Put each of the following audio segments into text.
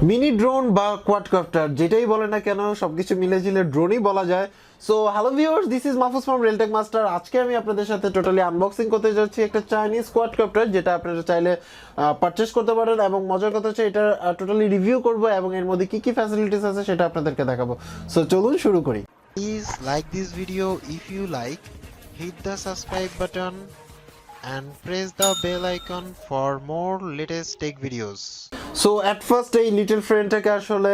Mini drone বা quadcopter যেটাই বলে না কেন সবকিছু মিলে ঝিলে ড্রোনই বলা যায়। So hello viewers, this is Mahfuz from Realtek master. আজকে আমি আপনাদের সাথে টোটালি আনবক্সিং করতে যাচ্ছি একটা চাইনিজ কোয়াডকপ্টার, যেটা আপনারা চাইলে পারচেস করতে পারেন। এবং মজার কথা হচ্ছে এটা টোটালি রিভিউ করব এবং এর মধ্যে কি কি ফ্যাসিলিটিস আছে সেটা আপনাদেরকে দেখাবো। সো চলুন শুরু করি। Please like this video if you like, hit the subscribe button and press the bell icon for more latest tech videos. So at first এই লিটল ফ্রেন্ডটাকে আসলে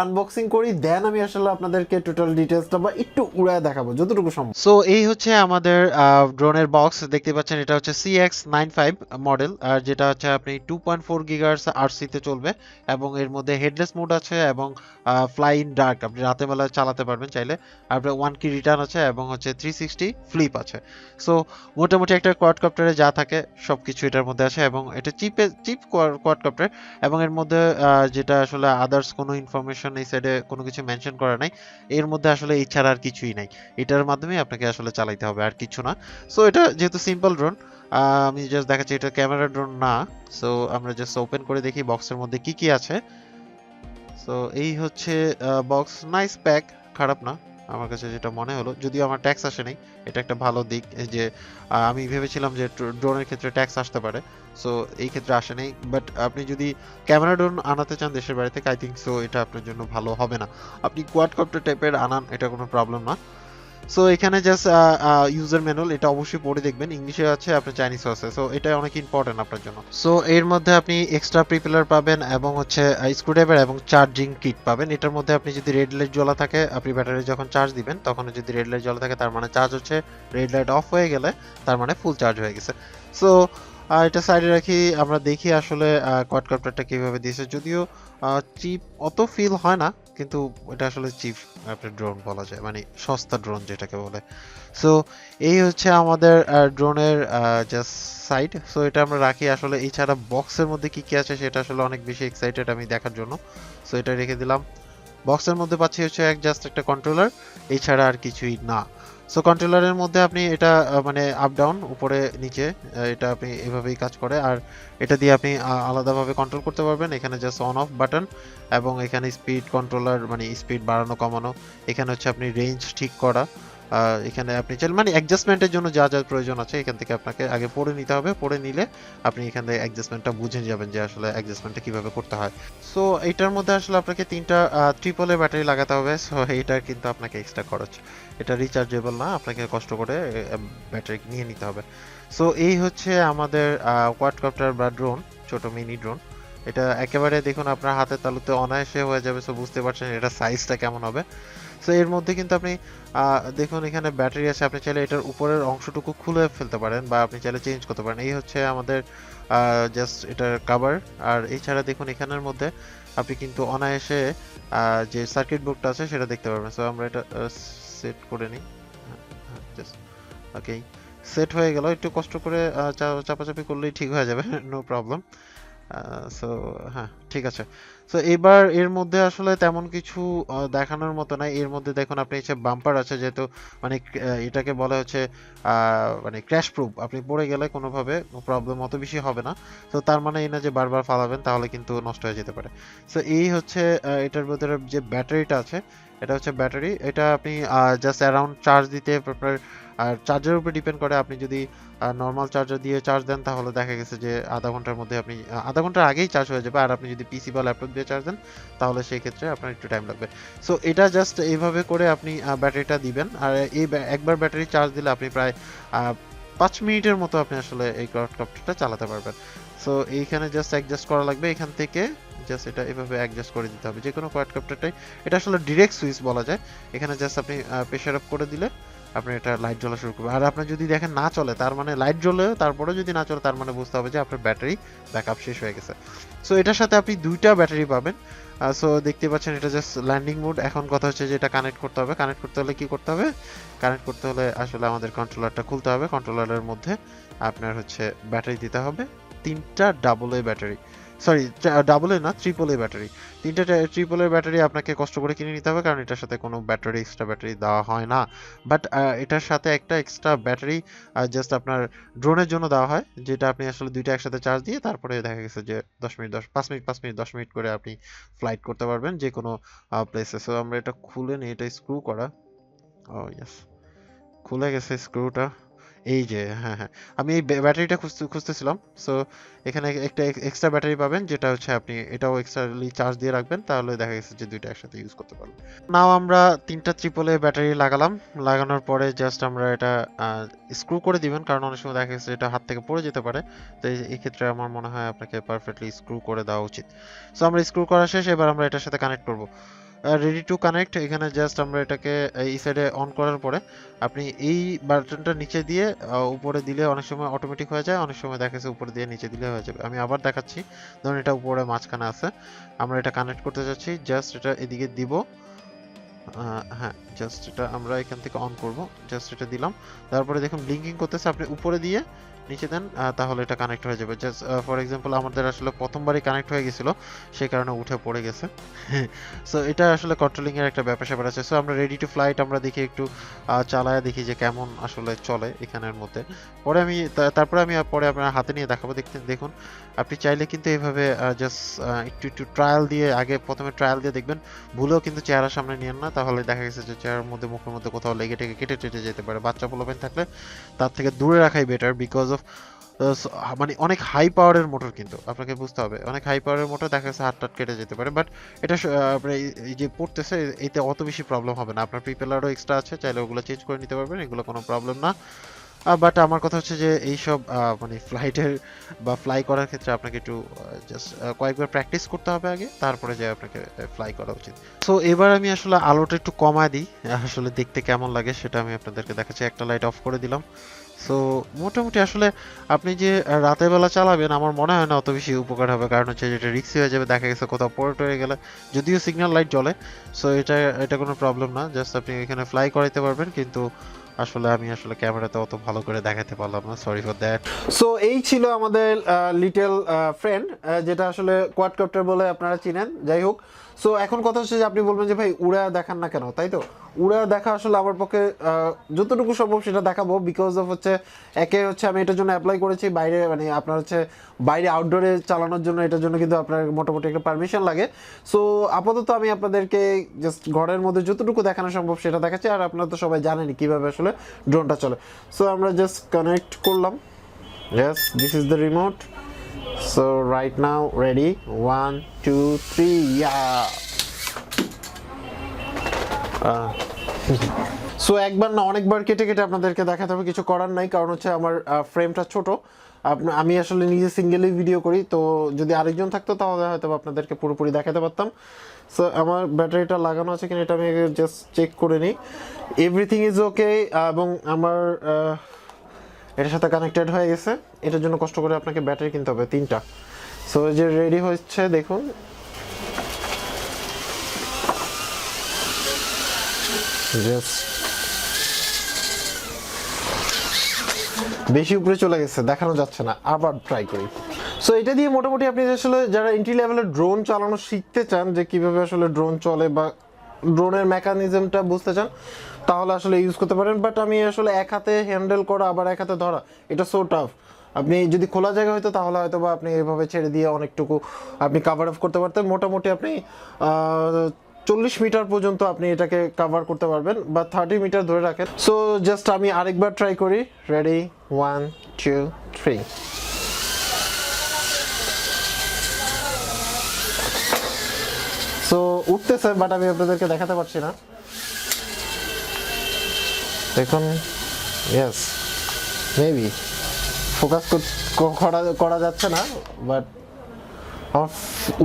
আনবক্সিং করি, দেন আমি আসলে আপনাদেরকে টোটাল ডিটেলসটা বা একটু উড়ায় দেখাবো যতটুকু সম্ভব। সো এই হচ্ছে আমাদের ড্রোনের বক্স, দেখতে পাচ্ছেন এটা হচ্ছে CX95 মডেল, আর যেটা হচ্ছে আপনি 2.4 গিগাহার্টজ আরসিতে চলবে এবং এর মধ্যে হেডলেস মোড আছে এবং ফ্লাই ইন ডার্ক আপনি রাতে বেলা চালাতে পারবেন চাইলে। আপনার 1 কি রিটার্ন আছে এবং হচ্ছে 360 ফ্লিপ আছে। সো মোটামুটি একটা কোয়াডকপ্টারে যা থাকে সবকিছু এটার মধ্যে আছে এবং এটা চিপ কোয়াডকপ্টার এবং এর মধ্যে যেটা আসলে আদার্স কোনো ইনফরমেশন এই সাইডে কোনো কিছু মেনশন করা নাই। এর মধ্যে আসলে এই ছাড়া আর কিছুই নাই, এটার মাধ্যমে আপনাকে আসলে চালাইতে হবে আর কিছু না। সো এটা যেহেতু সিম্পল ড্রোন, আমি জাস্ট দেখাচ্ছি এটা ক্যামেরা ড্রোন না। সো আমরা জাস্ট ওপেন করে দেখি বক্সের মধ্যে কি কি আছে। সো এই হচ্ছে বক্স, নাইস প্যাক, খারাপ না আমার কাছে যেটা মনে হলো, যদিও আমার ট্যাক্স আসে নাই। এটা একটা ভালো দিক যে আমি ভেবেছিলাম যে ড্রোনের ক্ষেত্রে ট্যাক্স আসতে পারে, সো এই ক্ষেত্রে আসে নাই। বাট আপনি যদি ক্যামেরা ড্রোন আনাতে চান দেশের বাড়ি থেকে, আই থিঙ্ক সো এটা আপনার জন্য ভালো হবে না। আপনি কোয়াডকপ্টার টাইপের আনান, এটা কোনো প্রবলেম না। সো এখানে জাস্ট ইউজার ম্যানুয়াল, এটা অবশ্যই পড়ে দেখবেন, ইংলিশে আছে আপনার চাইনিজ আছে, সো এটা অনেক ইম্পর্টেন্ট আপনার জন্য। সো এর মধ্যে আপনি এক্সট্রা প্রিপেলার পাবেন এবং হচ্ছে স্ক্রুড্রাইভার এবং চার্জিং কিট পাবেন। এটার মধ্যে আপনি যদি রেড লাইট জ্বলা থাকে, আপনি ব্যাটারি যখন চার্জ দিবেন তখন যদি রেড লাইট জ্বলা থাকে তার মানে চার্জ হচ্ছে, রেড লাইট অফ হয়ে গেলে তার মানে ফুল চার্জ হয়ে গেছে। সো এটা সাইডে রাখি, আমরা দেখি আসলে কোয়াডকপ্টারটা কিভাবে দিয়েছে। যদিও চিপ অত ফিল হয় না, কিন্তু এটা আসলে চিপ আপনার ড্রোন বলা যায়, মানে সস্তা ড্রোন যেটাকে বলে। সো এই হচ্ছে আমাদের ড্রোনের জাস্ট সাইড। সো এটা আমরা রাখি। আসলে এছাড়া বক্সের মধ্যে কি কি আছে সেটা আসলে অনেক বেশি এক্সাইটেড আমি দেখার জন্য, সো এটা রেখে দিলাম। বক্সের মধ্যে পাচ্ছি হচ্ছে জাস্ট একটা কন্ট্রোলার, এছাড়া আর কিছুই না। সো কন্ট্রোলারের মধ্যে আপনি এটা মানে আপ ডাউন উপরে নিচে, এটা আপনি এভাবেই কাজ করে। আর এটা দিয়ে আপনি আলাদাভাবে কন্ট্রোল করতে পারবেন। এখানে জাস্ট অন অফ বাটন এবং এখানে স্পিড কন্ট্রোলার, মানে স্পিড বাড়ানো কমানো। এখানে হচ্ছে আপনি রেঞ্জ ঠিক করা। এখানে আপনি চাইলে মানে অ্যাডজাস্টমেন্টের জন্য যা যা প্রয়োজন আছে এখান থেকে আপনাকে আগে পড়ে নিতে হবে। পড়ে নিলে আপনি এখান থেকে অ্যাডজাস্টমেন্টটা বুঝে যাবেন যে আসলে অ্যাডজাস্টমেন্টটা কিভাবে করতে হয়। সো এইটার মধ্যে আসলে আপনাকে 3টা ট্রিপল এ ব্যাটারি লাগাতে হবে। সো এইটার কিন্তু আপনাকে এক্সট্রা খরচ, এটা রিচার্জেবল না, আপনাকে কষ্ট করে ব্যাটারি নিয়ে নিতে হবে। সো এই হচ্ছে আমাদের কোয়াডকপ্টার বা ড্রোন, ছোট মিনি ড্রোন। এটা একেবারে দেখুন আপনার হাতের তালুতে অনায়াসে হয়ে যাবে। সো বুঝতে পারছেন এটা সাইজটা কেমন হবে। সো এর মধ্যে কিন্তু আপনি দেখুন এখানে ব্যাটারি আছে, আপনি চাইলে এটার উপরের অংশটুকু খুলে ফেলতে পারেন বা আপনি চাইলে চেঞ্জ করতে পারেন। এই হচ্ছে আমাদের জাস্ট এটার কভার। আর এছাড়া দেখুন এখানের মধ্যে আপনি কিন্তু অনায়াসে যে সার্কিট বোর্ডটা আছে সেটা দেখতে পারবেন। সো আমরা এটা সেট করে নিই। জাস্ট ওকে, সেট হয়ে গেল। একটু কষ্ট করে চাপাচাপি করলেই ঠিক হয়ে যাবে, নো প্রবলেম। সো হ্যাঁ, ঠিক আছে। সো এবার এর মধ্যে আসলে তেমন কিছু দেখানোর মতো নাই। এর মধ্যে দেখুন আপনি হচ্ছে বাম্পার আছে, যেহেতু মানে এটাকে বলা হচ্ছে মানে ক্র্যাশ প্রুফ, আপনি পড়ে গেলে কোনোভাবে প্রবলেম অত বেশি হবে না। তো তার মানে এই না যে বারবার ফালাবেন তাহলে কিন্তু নষ্ট হয়ে যেতে পারে। সো এই হচ্ছে এটার ভিতরে যে ব্যাটারিটা আছে, এটা হচ্ছে ব্যাটারি। এটা আপনি জাস্ট অ্যারাউন্ড চার্জ দিতে আপনার, আর চার্জের উপর ডিপেন্ড করে। আপনি যদি নর্মাল চার্জার দিয়ে চার্জ দেন তাহলে দেখা গেছে যে আধা ঘন্টার মধ্যে আপনি আধা ঘন্টার আগেই চার্জ হয়ে যাবে। আর আপনি যদি পিসি বা ল্যাপটপ দিয়ে চার্জ দেন তাহলে সেই ক্ষেত্রে আপনার একটু টাইম লাগবে। সো এটা জাস্ট এইভাবে করে আপনি ব্যাটারিটা দিবেন। আর এই একবার ব্যাটারি চার্জ দিলে আপনি প্রায় 5 মিনিটের মতো আপনি আসলে এই কোয়াডকপ্টারটা চালাতে পারবেন। সো এইখানে জাস্ট অ্যাডজাস্ট করা লাগবে, এখান থেকে জাস্ট এটা এভাবে অ্যাডজাস্ট করে দিতে হবে যে কোনো কোয়াডকপ্টারটাই। এটা আসলে ডিরেক্ট সুইচ বলা যায়। এখানে জাস্ট আপনি প্রেসার আপ করে দিলে আপনি এটা লাইট জ্বলা শুরু করবে। আর আপনার যদি দেখেন না চলে, তার মানে লাইট জ্বলে তারপরে যদি না চলে তার মানে বুঝতে হবে যে আপনার ব্যাটারি ব্যাকআপ শেষ হয়ে গেছে। সো এটার সাথে আপনি 2টা ব্যাটারি পাবেন। সো দেখতে পাচ্ছেন এটা জাস্ট ল্যান্ডিং মোড। এখন কথা হচ্ছে যে এটা কানেক্ট করতে হবে। কানেক্ট করতে হলে কি করতে হবে? কানেক্ট করতে হলে আসলে আমাদের কন্ট্রোলারটা খুলতে হবে। কন্ট্রোলারের মধ্যে আপনার হচ্ছে ব্যাটারি দিতে হবে, 3টা double A battery. Sorry double A না, ট্রিপল এ ব্যাটারি। তিনটা ট্রিপল এর ব্যাটারি আপনাকে কষ্ট করে কিনে নিতে হবে, কারণ এটার সাথে কোনো ব্যাটারি এক্সট্রা ব্যাটারি দেওয়া হয় না। বাট এটার সাথে একটা এক্সট্রা ব্যাটারি জাস্ট আপনার ড্রোনের জন্য দেওয়া হয়, যেটা আপনি আসলে দুইটা একসাথে চার্জ দিয়ে তারপরে দেখা গেছে যে 5 মিনিট 10 মিনিট করে আপনি ফ্লাইট করতে পারবেন যে কোনো প্লেসে। সো আমরা এটা খুলে নিই, এটা স্ক্রু করা। ও ইয়েস, খুলে গেছে স্ক্রুটা। এই যে হ্যাঁ হ্যাঁ, আমি এই ব্যাটারিটা খুঁজতেছিলাম। সো এখানে একটা এক্সট্রা ব্যাটারি পাবেন, যেটা হচ্ছে আপনি এটাও এক্সট্রালি চার্জ দিয়ে রাখবেন, তাহলে দেখা গেছে যে দুইটা একসাথে ইউজ করতে পারবেন। নাও আমরা তিনটা ট্রিপল এ ব্যাটারি লাগালাম। লাগানোর পরে জাস্ট আমরা এটা স্ক্রু করে দিবেন, কারণ অনেক সময় দেখা গেছে এটা হাত থেকে পড়ে যেতে পারে। তো এই ক্ষেত্রে আমার মনে হয় আপনাকে পারফেক্টলি স্ক্রু করে দেওয়া উচিত। সো আমরা স্ক্রু করা শেষ, এবার আমরা এটার সাথে কানেক্ট করব। Ready to connect. এখানে জাস্ট আমরা এটাকে এই সাইডে অন করার পরে আপনি এই বাটনটা নিচে দিয়ে উপরে দিলে অনেক সময় অটোমেটিক হয়ে যায়, অনেক সময় দেখা যাচ্ছে উপরে দিয়ে নিচে দিলে হয়ে যাবে। আমি আবার দেখাচ্ছি, ধরুন এটা উপরে মাঝখানে আছে, আমরা এটা কানেক্ট করতে যাচ্ছি, জাস্ট এটা এদিকে দিব। হ্যাঁ, জাস্ট এটা আমরা এখান থেকে অন করব, জাস্ট এটা দিলাম। তারপরে দেখুন ব্লিঙ্কিং করতেছে, আপনি উপরে দিয়ে নিচে দেন, তাহলে এটা কানেক্ট হয়ে যাবে। জাস্ট ফর এক্সাম্পল আমাদের আসলে প্রথমবারই কানেক্ট হয়ে গেছিল, সেই কারণে উঠে পড়ে গেছে। সো এটা আসলে কন্ট্রোলিং এর একটা ব্যাপার স্যাপার আছে। সো আমরা রেডি টু ফ্লাইট, আমরা দেখি একটু চালায়া দেখি যে কেমন আসলে চলে এখানের মধ্যে। পরে আমি তারপরে আমি পরে আপনার হাতে নিয়ে দেখাবো। দেখুন আপনি চাইলে কিন্তু এইভাবে জাস্ট একটু একটু ট্রায়াল দিয়ে, আগে প্রথমে ট্রায়াল দিয়ে দেখবেন। ভুলেও কিন্তু চেহারার সামনে নিয়েন না, তাহলে দেখা গেছে যে চেহারার মধ্যে, মুখের মধ্যে কোথাও লেগে টেগে কেটে টেটে যেতে পারে। বাচ্চা পোলাপাইন থাকলে তার থেকে দূরে রাখাই বেটার, বিকজ অফ মানে অনেক হাই পাওয়ারের মোটর, কিন্তু আপনাকে বুঝতে হবে অনেক হাই পাওয়ারের মোটর, দেখা যাচ্ছে হাত টাট কেটে যেতে পারে। বাট এটা আপনার এই যে পড়তেছে, এতে অত বেশি প্রবলেম হবে না। আপনার প্রিপেলারও এক্সট্রা আছে, চাইলে ওগুলো চেঞ্জ করে নিতে পারবেন, এগুলো কোনো প্রবলেম না। বাট আমার কথা হচ্ছে যে এইসব মানে ফ্লাইটের বা ফ্লাই করার ক্ষেত্রে আপনাকে একটু জাস্ট কয়েকবার প্র্যাকটিস করতে হবে আগে, তারপরে যে আপনাকে ফ্লাই করা উচিত। সো এবার আমি আসলে আলোটা একটু কমায় দিই, আসলে দেখতে কেমন লাগে সেটা আমি আপনাদেরকে দেখাচ্ছি। একটা লাইট অফ করে দিলাম। সো মোটামুটি আসলে আপনি যে রাতের বেলা চালাবেন, আমার মনে হয় না অত বেশি উপকার হবে, কারণ হচ্ছে যেটা রিস্কি হয়ে যাবে, দেখা গেছে কোথাও পড়ে টরে গেলে, যদিও সিগন্যাল লাইট জ্বলে। সো এটা কোনো প্রবলেম না, জাস্ট আপনি এখানে ফ্লাই করাইতে পারবেন। কিন্তু আসলে আমি আসলে ক্যামেরাতে অত ভালো করে দেখাতে পারলাম না, সরি ফর দ্যাট। সো এই ছিল আমাদের লিটল ফ্রেন্ড, যেটা আসলে কোয়াডকপ্টার বলে আপনারা চিনেন। যাই হোক, সো এখন কথা হচ্ছে যে আপনি বলবেন যে ভাই উড়া দেখান না কেন, তাই তো? উড়া দেখা আসলে আমার পক্ষে যতটুকু সম্ভব সেটা দেখাবো, বিকজ অফ হচ্ছে একে হচ্ছে আমি এটার জন্য অ্যাপ্লাই করেছি বাইরে, মানে আপনার হচ্ছে বাইরে আউটডোরে চালানোর জন্য, এটার জন্য কিন্তু আপনার মোটামুটি একটা পারমিশন লাগে। সো আপাতত আমি আপনাদেরকে জাস্ট ঘরের মধ্যে যতটুকু দেখানো সম্ভব সেটা দেখাচ্ছি। আর আপনারা তো সবাই জানেনই কীভাবে আসলে ড্রোনটা চলে। সো আমরা জাস্ট কানেক্ট করলাম। Yes, this is the remote. So right now, ready? 1, 2, 3, yeah. So একবার না অনেকবার কেটে কেটে আপনাদেরকে দেখাতে হবে, কিছু করার নাই, কারণ হচ্ছে আমার ফ্রেমটা ছোট। আমি আসলে নিজে সিঙ্গেলি ভিডিও করি, তো যদি আরেকজন থাকতো তাহলে হয়তো আপনাদেরকে পুরোপুরি দেখাতে পারতাম। সো আমার ব্যাটারিটা লাগানো আছে কিনা এটা আমি জাস্ট চেক করে নিই। এভরিথিং ইজ ওকে, এবং আমার এটার সাথে কানেক্টেড হয়ে গেছে। এটার জন্য কষ্ট করে আপনাকে ব্যাটারি কিনতে হবে 3টা। সো যে রেডি হচ্ছে দেখুন, জাস্ট বেশি উপরে চলে গেছে, দেখানো যাচ্ছে না, আবার ট্রাই করি। সো এটা দিয়ে মোটামুটি আপনি আসলে যারা এন্ট্রি লেভেলের ড্রোন চালানো শিখতে চান, যে কিভাবে আসলে ড্রোন চলে বা ড্রোনের মেকানিজমটা বুঝতে চান, তাহলে আসলে ইউজ করতে পারেন। বাট আমি আসলে এক হাতে হ্যান্ডেল করা আবার এক হাতে ধরা, এটা সো টাফ। আপনি যদি খোলা জায়গা হয়তো তাহলে হয়তো বা আপনি এভাবে ছেড়ে দিয়ে অনেকটুকু আপনি কাভার অফ করতে পারতেন। মোটামুটি আপনি 40 মিটার পর্যন্ত আপনি এটাকে কাভার করতে পারবেন, বা 30 মিটার ধরে রাখেন। সো জাস্ট আমি আরেকবার ট্রাই করি। রেডি, 1, 2, 3। সো উঠতেছে, বাট আমি আপনাদেরকে দেখাতে পারছি না। দেখুন, ইয়েস, মেবি ফোকাস করা যাচ্ছে না, বাট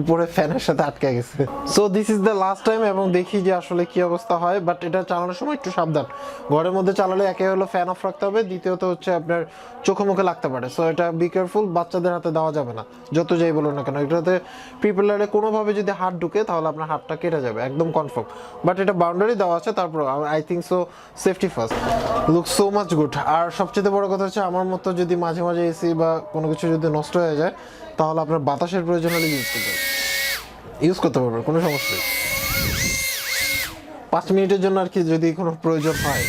উপরে ফ্যানের সাথে আটকে গেছে। So this is the last time, এবং দেখি যে আসলে কি অবস্থা হয়। বাট এটা চালানোর সময় একটু সাবধান, ঘরের মধ্যে চালালে একে হলো ফ্যান অফ রাখতে হবে, দ্বিতীয়ত হচ্ছে আপনার চোখে মুখে লাগতে পারে। সো এটা বি কেয়ারফুল, বাচ্চাদের হাতে দেওয়া যাবে না, যত যাই বলুন না কেন। এটাতে প্রিপেলারে কোনোভাবে যদি হাত ঢুকে তাহলে আপনার হাতটা কেটে যাবে, একদম কনফার্ম। বাট এটা বাউন্ডারি দেওয়া আছে, তারপর I think so safety first. Look so much good. আর সবচেয়ে বড় কথা হচ্ছে আমার মতো যদি মাঝে মাঝে এসি বা কোনো কিছু যদি নষ্ট হয়ে যায়, তাহলে আপনার বাতাসের প্রয়োজন হলে ইউজ করতে পারবেন, কোনো সমস্যা নেই। 5 মিনিটের জন্য আর কি যদি কোনো প্রয়োজন হয়।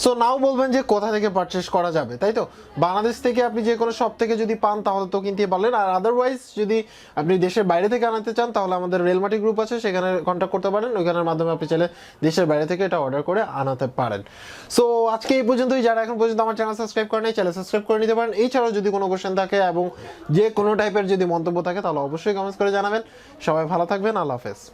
সো নাও বলবেন যে কোথা থেকে পারচেস করা যাবে, তাই তো? বাংলাদেশ থেকে আপনি যে কোনো শপ থেকে যদি পান তাহলে তো কিনতে পারলেন, আর আদারওয়াইজ যদি আপনি দেশের বাইরে থেকে আনাতে চান তাহলে আমাদের রেলমাটি গ্রুপ আছে, সেখানে কন্ট্যাক্ট করতে পারেন, ওইখানের মাধ্যমে আপনি চাইলে দেশের বাইরে থেকে এটা অর্ডার করে আনাতে পারেন। সো আজকে এই পর্যন্তই। যারা এখন পর্যন্ত আমার চ্যানেল সাবস্ক্রাইব করেন নাই, চ্যানেল সাবস্ক্রাইব করে নিতে পারেন। এছাড়াও যদি কোনো কোশ্চেন থাকে এবং যে কোনো টাইপের যদি মন্তব্য থাকে তাহলে অবশ্যই কমেন্টস করে জানাবেন। সবাই ভালো থাকবেন, আল্লাহ হাফেজ।